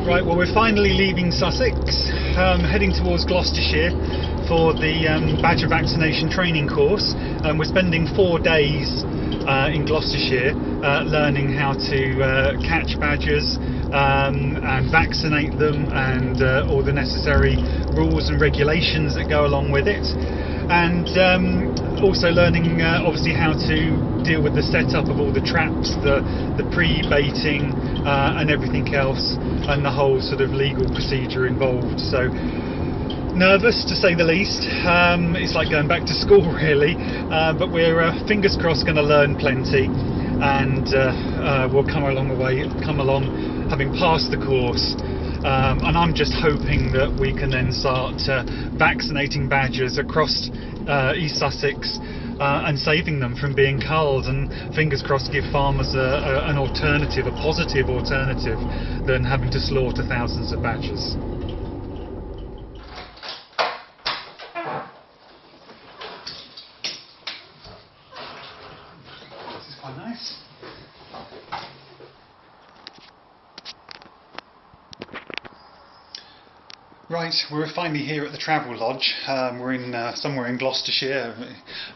Right, well, we're finally leaving Sussex, heading towards Gloucestershire for the badger vaccination training course. We're spending 4 days in Gloucestershire learning how to catch badgers and vaccinate them, and all the necessary rules and regulations that go along with it, and also learning obviously how to deal with the setup of all the traps, the pre-baiting and everything else, and the whole sort of legal procedure involved. So nervous, to say the least. It's like going back to school really, but we're fingers crossed going to learn plenty, and we'll come along having passed the course. And I'm just hoping that we can then start vaccinating badgers across East Sussex and saving them from being culled, and fingers crossed give farmers an alternative, a positive alternative, than having to slaughter thousands of badgers. This is quite nice. Right, we're finally here at the travel lodge. We're in somewhere in Gloucestershire,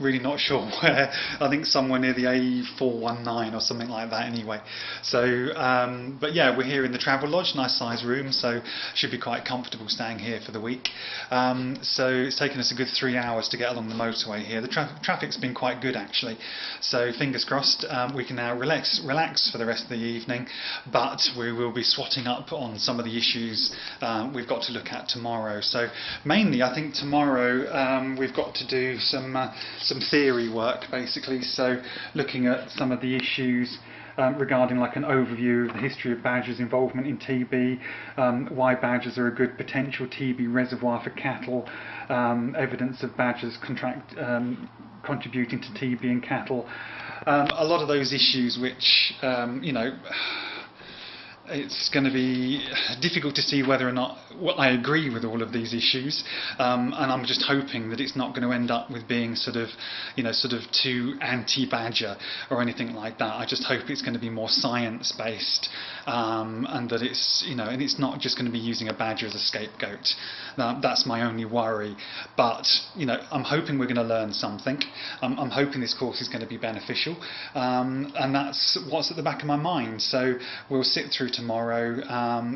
really not sure where. I think somewhere near the A419 or something like that anyway. So, but yeah, we're here in the travel lodge, nice size room, so should be quite comfortable staying here for the week. So it's taken us a good 3 hours to get along the motorway here. The traffic's been quite good actually, so fingers crossed we can now relax for the rest of the evening, but we will be swatting up on some of the issues we've got to look at tomorrow. So mainly I think tomorrow we've got to do some theory work basically, so looking at some of the issues regarding like an overview of the history of badgers' involvement in TB, why badgers are a good potential TB reservoir for cattle, evidence of badgers contributing to TB in cattle, a lot of those issues which you know, it's going to be difficult to see whether or not I agree with all of these issues, and I'm just hoping that it's not going to end up with being sort of too anti-badger or anything like that. I just hope it's going to be more science-based, and that it's, you know, and it's not just going to be using a badger as a scapegoat. That's my only worry. But you know, I'm hoping we're going to learn something. I'm hoping this course is going to be beneficial, and that's what's at the back of my mind. So we'll sit through tomorrow.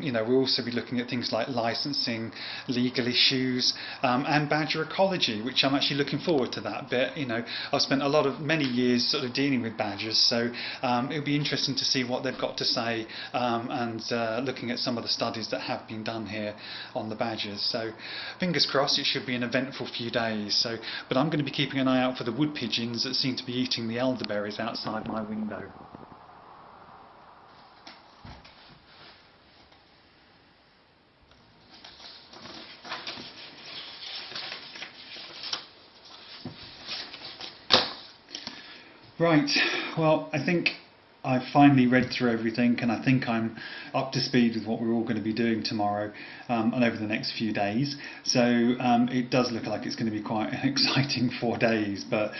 You know, we'll also be looking at things like licensing, legal issues, and badger ecology, which I'm actually looking forward to that bit. You know, I've spent many years sort of dealing with badgers, so it'll be interesting to see what they've got to say, and looking at some of the studies that have been done here on the badgers. So fingers crossed, it should be an eventful few days. So, but I'm going to be keeping an eye out for the wood pigeons that seem to be eating the elderberries outside my window. Right, well, I think I've finally read through everything, and I think I'm up to speed with what we're all going to be doing tomorrow and over the next few days. So it does look like it's going to be quite an exciting 4 days, but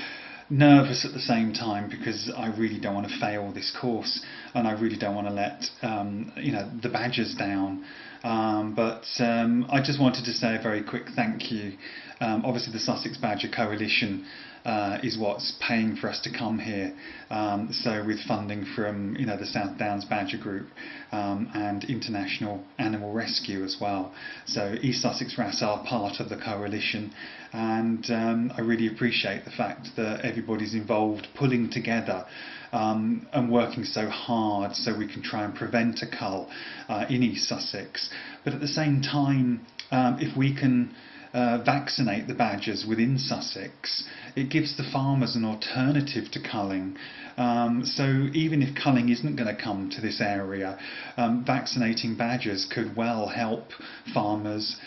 nervous at the same time, because I really don't want to fail this course, and I really don't want to let you know, the badgers down. But I just wanted to say a very quick thank you. Obviously the Sussex Badger Coalition is what's paying for us to come here, so with funding from, you know, the South Downs Badger Group and International Animal Rescue as well. So East Sussex RAS are part of the coalition, and I really appreciate the fact that everybody's involved, pulling together and working so hard so we can try and prevent a cull in East Sussex. But at the same time, if we can vaccinate the badgers within Sussex, it gives the farmers an alternative to culling. So even if culling isn't going to come to this area, vaccinating badgers could well help farmers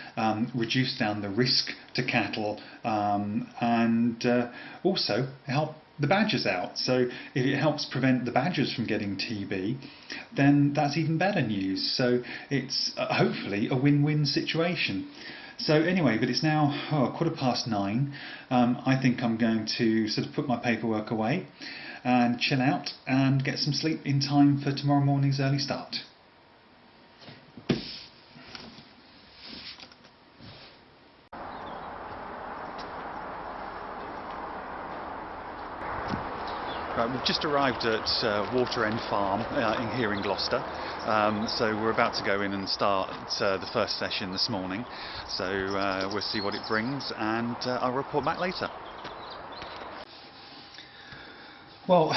reduce down the risk to cattle, and also help the badgers out. So if it helps prevent the badgers from getting TB, then that's even better news. So it's hopefully a win-win situation. So anyway, but it's now 9:15. I think I'm going to sort of put my paperwork away and chill out and get some sleep in time for tomorrow morning's early start. just arrived at Water End Farm here in Gloucester, so we're about to go in and start the first session this morning, so we'll see what it brings and I'll report back later. Well,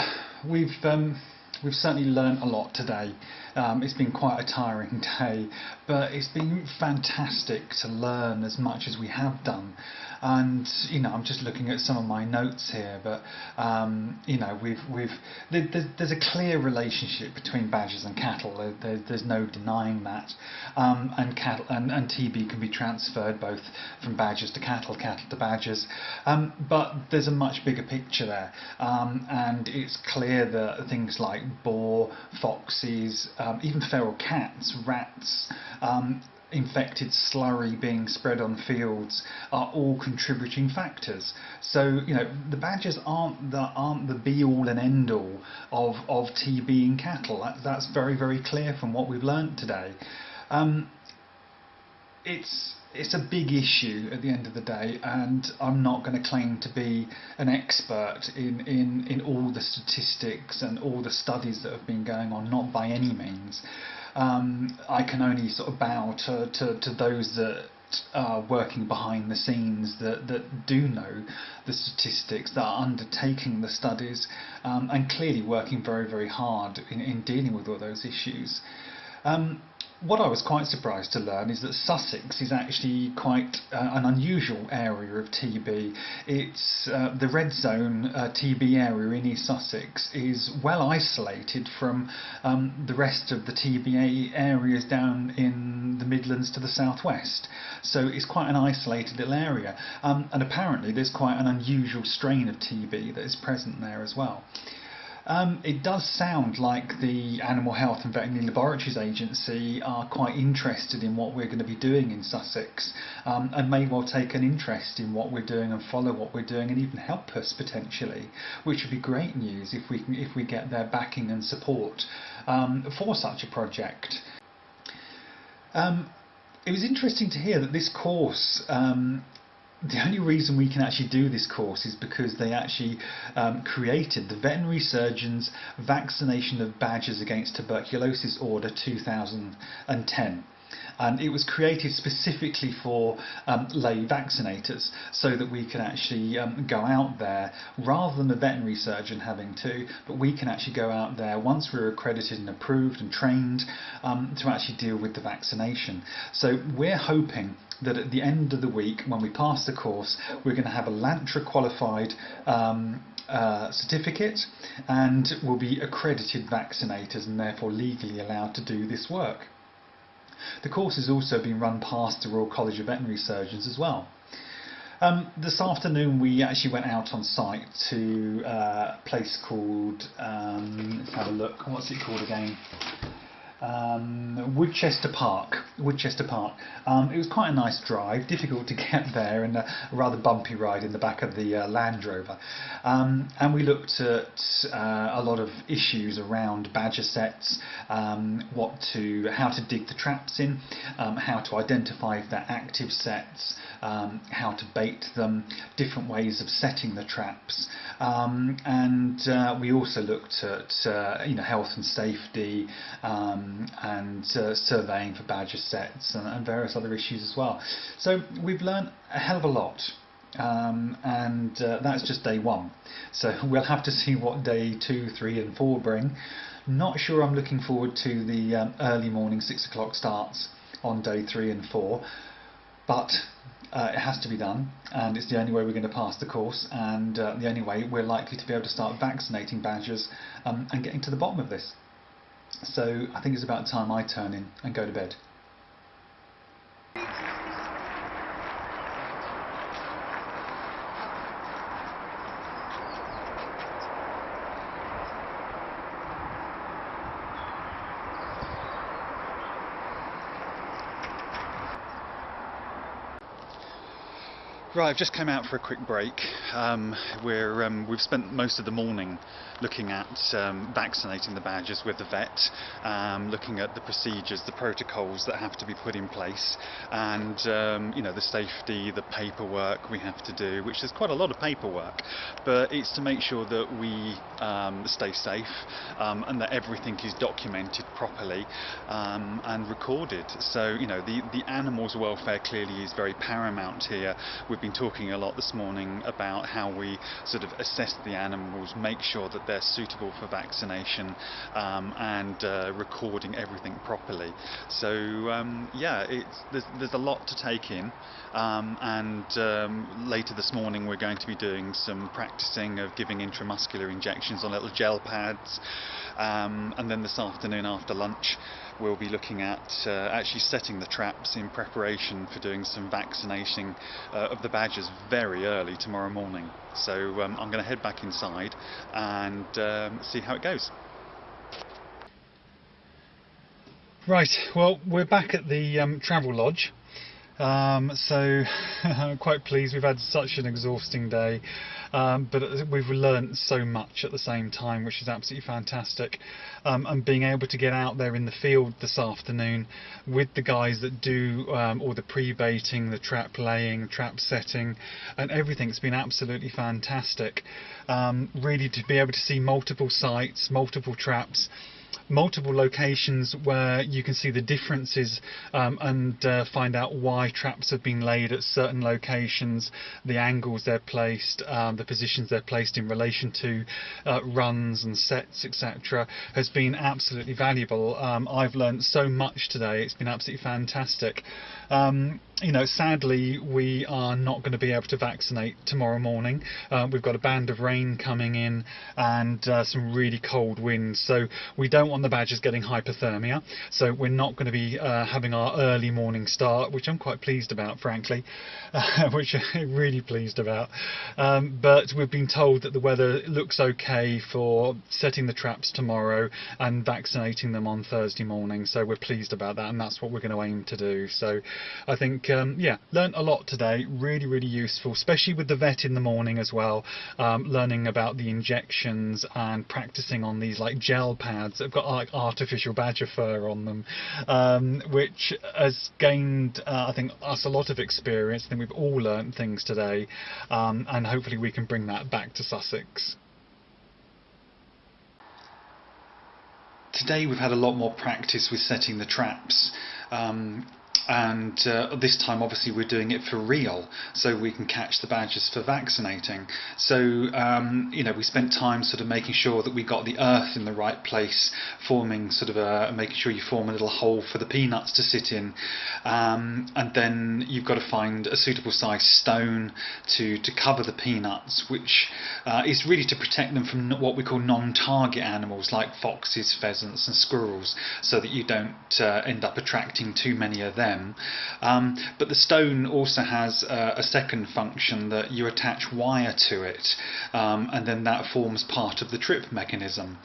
we've certainly learnt a lot today. It's been quite a tiring day, but it's been fantastic to learn as much as we have done. And I'm just looking at some of my notes here, but there's a clear relationship between badgers and cattle. There's no denying that. And TB can be transferred both from badgers to cattle, cattle to badgers. But there's a much bigger picture there, and it's clear that things like boar, foxes, even feral cats, rats, infected slurry being spread on fields are all contributing factors. So the badgers aren't the be all and end all of TB in cattle. That's very, very clear from what we've learnt today. It's a big issue at the end of the day, and I'm not going to claim to be an expert in all the statistics and all the studies that have been going on, not by any means. I can only sort of bow to those that are working behind the scenes, that do know the statistics, that are undertaking the studies, and clearly working very, very hard in dealing with all those issues. What I was quite surprised to learn is that Sussex is actually quite an unusual area of TB. It's the red zone TB area in East Sussex is well isolated from the rest of the TB areas down in the Midlands to the southwest. So it's quite an isolated little area, and apparently there's quite an unusual strain of TB that is present there as well. It does sound like the Animal Health and Veterinary Laboratories Agency are quite interested in what we're going to be doing in Sussex, and may well take an interest in what we're doing and follow what we're doing and even help us potentially, which would be great news if we get their backing and support for such a project. It was interesting to hear that this course, the only reason we can actually do this course is because they actually created the Veterinary Surgeons Vaccination of Badgers Against Tuberculosis Order 2010. And it was created specifically for lay vaccinators, so that we can actually go out there, rather than a veterinary surgeon having to, but we can actually go out there once we're accredited and approved and trained to actually deal with the vaccination. So we're hoping that at the end of the week, when we pass the course, we're going to have a LANTRA qualified certificate, and we'll be accredited vaccinators and therefore legally allowed to do this work. The course has also been run past the Royal College of Veterinary Surgeons as well. This afternoon we actually went out on site to a place called, let's have a look, what's it called again? Woodchester Park. It was quite a nice drive, difficult to get there, and a rather bumpy ride in the back of the Land Rover. And we looked at a lot of issues around badger sets, how to dig the traps in, how to identify if they're active sets, how to bait them, different ways of setting the traps, and we also looked at health and safety, and surveying for badger sets, and various other issues as well. So we've learned a hell of a lot, and that's just day one. So we'll have to see what day 2, 3 and 4 bring. Not sure I'm looking forward to the early morning 6 o'clock starts on day 3 and 4, but it has to be done, and it's the only way we're going to pass the course, and the only way we're likely to be able to start vaccinating badgers and getting to the bottom of this. So I think it's about time I turn in and go to bed. Right, I've just come out for a quick break. We've spent most of the morning looking at vaccinating the badgers with the vet, looking at the procedures, the protocols that have to be put in place, and the safety, the paperwork we have to do, which is quite a lot of paperwork, but it's to make sure that we stay safe and that everything is documented properly and recorded. So the animals' welfare clearly is very paramount here. We've been talking a lot this morning about how we sort of assess the animals, make sure that they're suitable for vaccination, and recording everything properly. So there's a lot to take in, and later this morning we're going to be doing some practicing of giving intramuscular injections on little gel pads, and then this afternoon after lunch we'll be looking at actually setting the traps in preparation for doing some vaccination of the badgers very early tomorrow morning. So I'm going to head back inside and see how it goes. Right, well, we're back at the travel lodge. So I'm quite pleased. We've had such an exhausting day, but we've learnt so much at the same time, which is absolutely fantastic. And being able to get out there in the field this afternoon with the guys that do all the pre-baiting, the trap laying, trap setting, and everything's been absolutely fantastic. Really to be able to see multiple sites, multiple traps, multiple locations where you can see the differences and find out why traps have been laid at certain locations, the angles they're placed, the positions they're placed in relation to runs and sets, etc., has been absolutely valuable. I've learned so much today. It's been absolutely fantastic. Sadly we are not going to be able to vaccinate tomorrow morning. We've got a band of rain coming in and some really cold winds, so we don't want the badgers getting hypothermia, so we're not going to be having our early morning start, which I'm quite pleased about, frankly, which I'm really pleased about. But we've been told that the weather looks okay for setting the traps tomorrow and vaccinating them on Thursday morning, so we're pleased about that, and that's what we're going to aim to do. So I think learned a lot today, really useful, especially with the vet in the morning as well, learning about the injections and practicing on these like gel pads that have got like artificial badger fur on them, which has gained I think us a lot of experience. I think we've all learned things today, and hopefully we can bring that back to Sussex. Today we've had a lot more practice with setting the traps. And this time obviously we're doing it for real, so we can catch the badgers for vaccinating. So we spent time sort of making sure that we got the earth in the right place, forming sort of making sure you form a little hole for the peanuts to sit in, and then you've got to find a suitable size stone to cover the peanuts, which is really to protect them from what we call non-target animals like foxes, pheasants and squirrels, so that you don't end up attracting too many of them. But the stone also has a second function, that you attach wire to it, and then that forms part of the trip mechanism.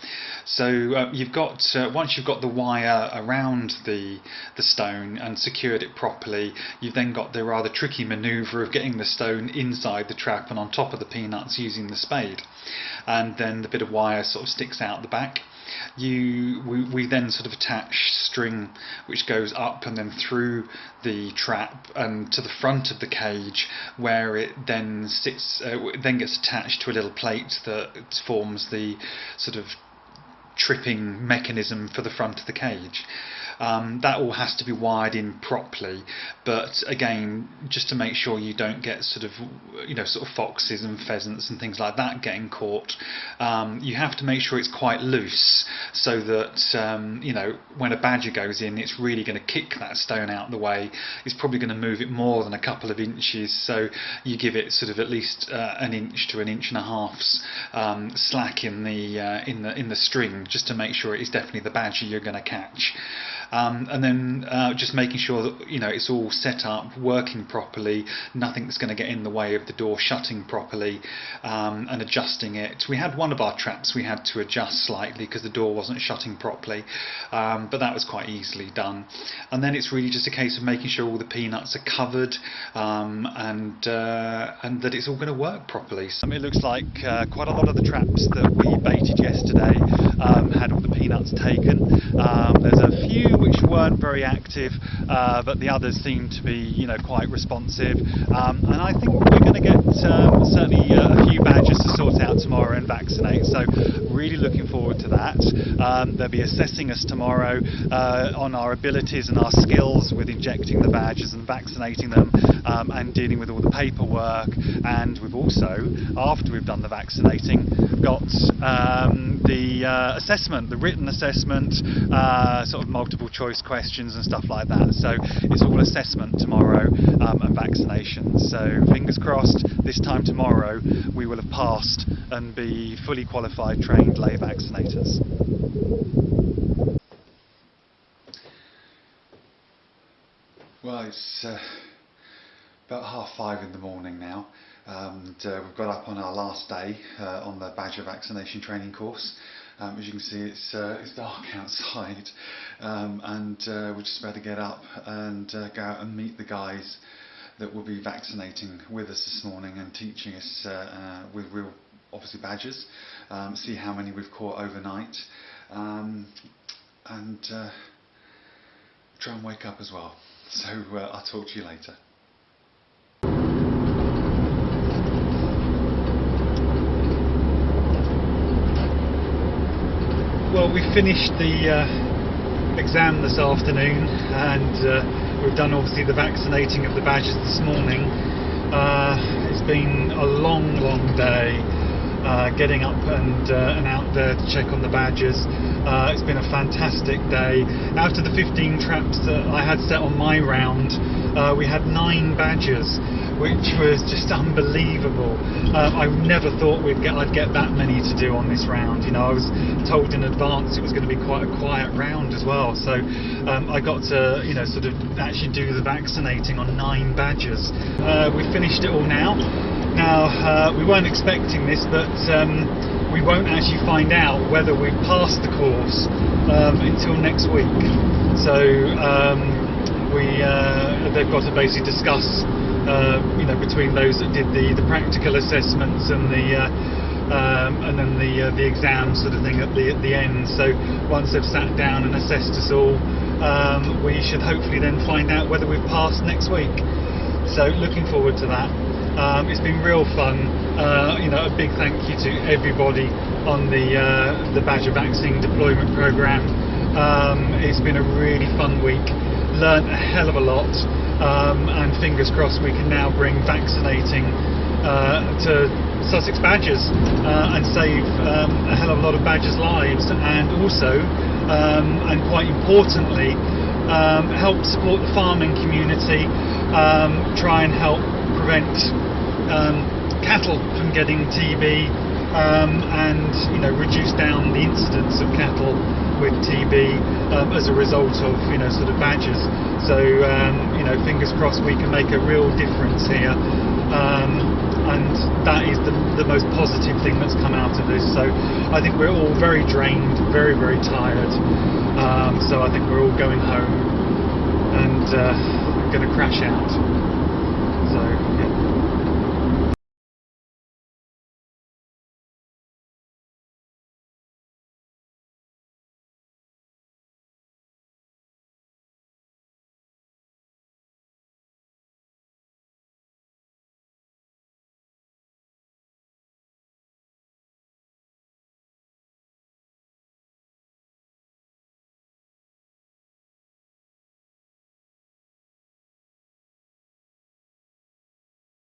So you've got once you've got the wire around the stone and secured it properly, you've then got the rather tricky manoeuvre of getting the stone inside the trap and on top of the peanuts using the spade, and then the bit of wire sort of sticks out the back. We then sort of attach string which goes up and then through the trap and to the front of the cage, where it then sits, then gets attached to a little plate that forms the sort of tripping mechanism for the front of the cage. That all has to be wired in properly, but again, just to make sure you don't get sort of foxes and pheasants and things like that getting caught, you have to make sure it's quite loose, so that when a badger goes in, it's really going to kick that stone out the way. It's probably going to move it more than a couple of inches, so you give it sort of at least an inch to an inch and a half's slack in the string, just to make sure it is definitely the badger you're going to catch. and then just making sure that it's all set up, working properly, nothing's going to get in the way of the door shutting properly, and adjusting it. We had one of our traps we had to adjust slightly because the door wasn't shutting properly, but that was quite easily done. And then it's really just a case of making sure all the peanuts are covered, and that it's all going to work properly. So it looks like quite a lot of the traps that we baited yesterday had all the peanuts taken. There's a few which weren't very active, but the others seem to be quite responsive, and I think we're going to get certainly a few badgers to sort out tomorrow and vaccinate, so really looking forward to that. They'll be assessing us tomorrow on our abilities and our skills with injecting the badgers and vaccinating them, and dealing with all the paperwork. And we've also, after we've done the vaccinating, got the assessment, the written assessment, sort of multiple choice questions and stuff like that. So it's all assessment tomorrow, and vaccination. So fingers crossed this time tomorrow we will have passed and be fully qualified, trained lay vaccinators. Well, it's about 5:30 in the morning now, and we've got up on our last day on the badger vaccination training course. As you can see, it's dark outside, and we're just about to get up and go out and meet the guys that will be vaccinating with us this morning and teaching us with real, obviously, badgers, see how many we've caught overnight, and try and wake up as well. So I'll talk to you later. Well, we finished the exam this afternoon, and we've done obviously the vaccinating of the badgers this morning. It's been a long day getting up and out there to check on the badgers. It's been a fantastic day. After the 15 traps that I had set on my round, we had 9 badgers, which was just unbelievable. I never thought I'd get that many to do on this round. I was told in advance it was going to be quite a quiet round as well. So I got to sort of actually do the vaccinating on 9 badgers. We finished it all now. Now we weren't expecting this, but we won't actually find out whether we've passed the course until next week. So they've got to basically discuss, between those that did the practical assessments and then the exam sort of thing at the end. So once they've sat down and assessed us all, we should hopefully then find out whether we've passed next week. So looking forward to that. It's been real fun. A big thank you to everybody on the badger vaccine deployment programme. It's been a really fun week. Learned a hell of a lot, and fingers crossed we can now bring vaccinating to Sussex badgers and save a hell of a lot of badgers' lives, and also, and quite importantly, help support the farming community, try and help prevent cattle from getting TB, and reduce down the incidence of cattle with TB as a result of sort of badgers. So fingers crossed we can make a real difference here, and that is the most positive thing that's come out of this. So I think we're all very drained, very tired, so I think we're all going home and going to crash out. So yeah.